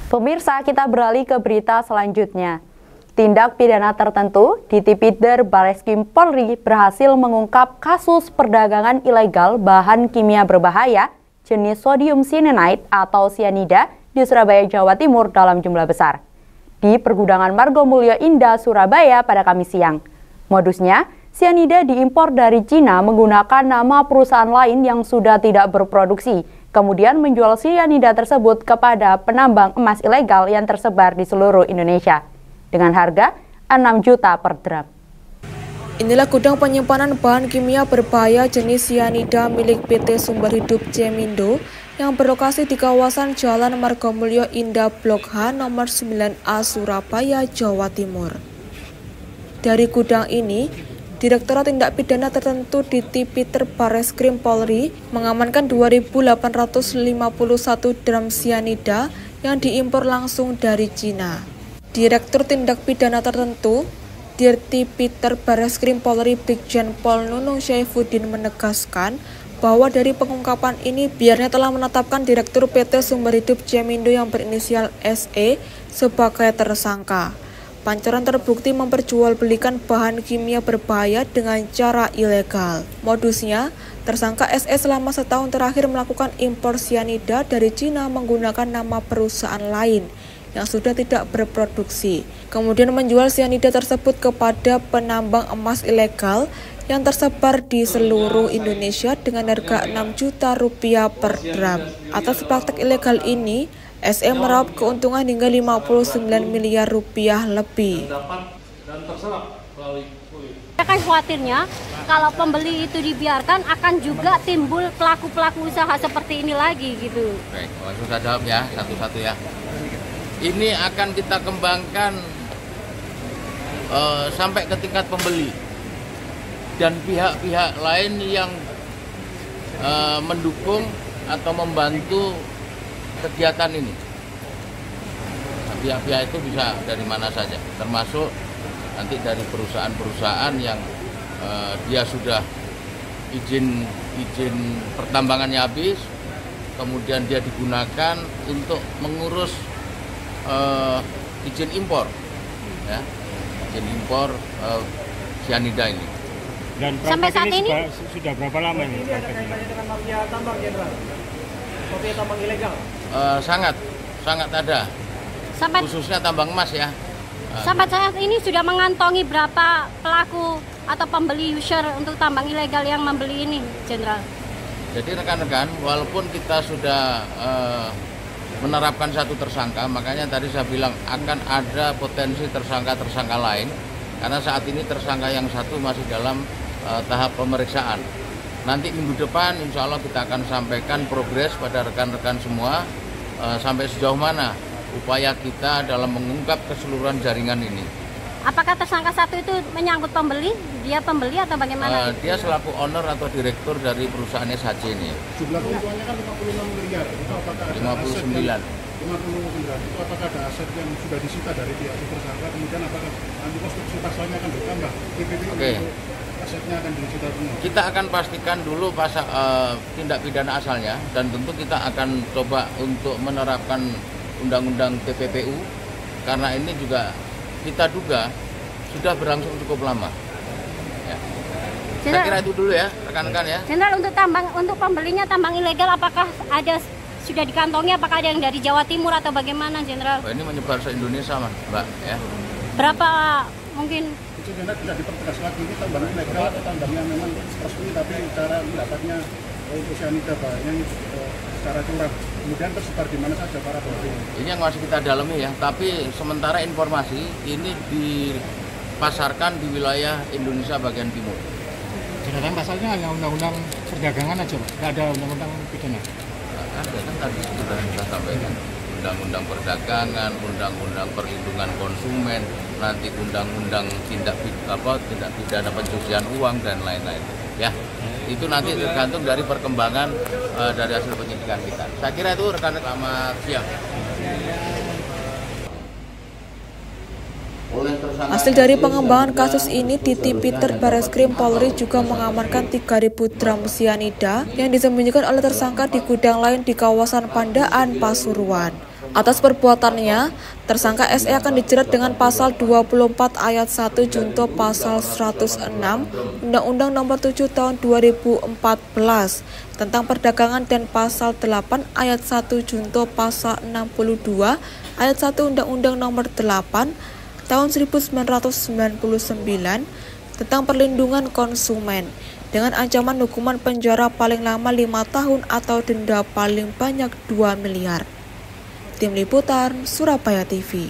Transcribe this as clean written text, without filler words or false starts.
Pemirsa, kita beralih ke berita selanjutnya. Tindak pidana tertentu di Tipiter Bareskrim Polri berhasil mengungkap kasus perdagangan ilegal bahan kimia berbahaya jenis sodium cyanide atau cyanida di Surabaya, Jawa Timur dalam jumlah besar. Di pergudangan Margomulyo Indah, Surabaya pada Kamis siang. Modusnya, cyanida diimpor dari Cina menggunakan nama perusahaan lain yang sudah tidak berproduksi, kemudian menjual cyanida tersebut kepada penambang emas ilegal yang tersebar di seluruh Indonesia dengan harga 6 juta per gram. Inilah gudang penyimpanan bahan kimia berbahaya jenis cyanida milik PT Sumber Hidup Cemindo yang berlokasi di kawasan Jalan Margomulyo Indah Blok H nomor 9A Surabaya, Jawa Timur. Dari gudang ini, Direktorat Tindak Pidana Tertentu di Tipiter Bareskrim Polri mengamankan 2.851 drum cyanida yang diimpor langsung dari Cina. Direktur Tindak Pidana Tertentu di Tipiter Bareskrim Polri Brigjen Pol Nunung Syaifuddin menegaskan bahwa dari pengungkapan ini pihaknya telah menetapkan Direktur PT Sumber Hidup Cemindo yang berinisial SE sebagai tersangka. Pancoran terbukti memperjualbelikan bahan kimia berbahaya dengan cara ilegal. Modusnya, tersangka SE selama setahun terakhir melakukan impor cyanida dari Cina menggunakan nama perusahaan lain yang sudah tidak berproduksi. Kemudian menjual cyanida tersebut kepada penambang emas ilegal yang tersebar di seluruh Indonesia dengan harga 6 juta rupiah per gram. Atas praktek ilegal ini, SE meraup keuntungan hingga 59 miliar rupiah lebih. Kan khawatirnya kalau pembeli itu dibiarkan akan juga timbul pelaku-pelaku usaha seperti ini lagi gitu. Baik, langsung saya jawab ya, satu-satu ya. Ini akan kita kembangkan sampai ke tingkat pembeli dan pihak-pihak lain yang mendukung atau membantu kegiatan ini. Pihak-pihak itu bisa dari mana saja, termasuk nanti dari perusahaan-perusahaan yang dia sudah izin pertambangannya habis, kemudian dia digunakan untuk mengurus izin impor, ya, izin impor cyanida ini. Dan sampai saat ini sudah berapa lama ini? Dengan mafia tambang, Jenderal? Mafia tambang ilegal? Sangat ada. Khususnya tambang emas ya. Sampai saat ini sudah mengantongi berapa pelaku atau pembeli user untuk tambang ilegal yang membeli ini, Jenderal? Jadi rekan-rekan, walaupun kita sudah menerapkan satu tersangka, makanya tadi saya bilang akan ada potensi tersangka-tersangka lain, karena saat ini tersangka yang satu masih dalam tahap pemeriksaan. Nanti minggu depan insya Allah kita akan sampaikan progres pada rekan-rekan semua sampai sejauh mana upaya kita dalam mengungkap keseluruhan jaringan ini. Apakah tersangka satu itu menyangkut pembeli? Dia pembeli atau bagaimana? Dia selaku owner atau direktur dari perusahaan SHC ini. Jumlah keuntungannya kan 56 miliar. Itu apakah ada 59. 59. Itu apakah ada aset yang sudah disita dari pihak tersangka? Kemudian apakah nanti konstruksi pasalnya akan bertambah? Oke. Asetnya akan disita semua. Kita akan pastikan dulu pasal tindak pidana asalnya, dan tentu kita akan coba untuk menerapkan undang-undang TPPU, karena ini juga kita duga sudah berlangsung cukup lama. Ya. Saya kira itu dulu ya, rekan-rekan ya. Jenderal, untuk pembelinya tambang ilegal apakah ada sudah dikantongi, apakah ada yang dari Jawa Timur atau bagaimana, Jenderal? Ini menyebar se-Indonesia, Mbak, ya. Berapa mungkin? Itu tidak dipertegas lagi, ini tambang ilegal atau tambang yang memang resmi tapi cara mendapatnya untuk cyanida bahannya secara curang. Kemudian tersebar di mana saja para pembeli. Ini yang masih kita dalami ya, tapi sementara informasi ini dipasarkan di wilayah Indonesia bagian timur. Jadi pasalnya hanya undang-undang perdagangan aja, Pak? Tidak ada undang-undang pidana? Ada kan tadi sudah kita sampaikan. Undang-undang perdagangan, undang-undang perlindungan konsumen, nanti undang-undang tindak pidana pencucian uang dan lain-lain. Ya, itu nanti tergantung dari perkembangan dari hasil penyidikan kita. Saya kira itu rekan-rekan. Selamat siang. Hasil dari pengembangan kasus ini, di Tipiter Bareskrim Polri juga mengamankan 3.000 drum cyanida yang disembunyikan oleh tersangka di gudang lain di kawasan Pandaan, Pasuruan. Atas perbuatannya, tersangka SE akan dijerat dengan pasal 24 ayat 1 junto pasal 106 Undang-Undang Nomor 7 Tahun 2014 tentang perdagangan dan pasal 8 ayat 1 junto pasal 62 ayat 1 Undang-Undang Nomor 8 Tahun 1999 tentang perlindungan konsumen dengan ancaman hukuman penjara paling lama 5 tahun atau denda paling banyak 2 miliar. Tim Liputan Surabaya TV.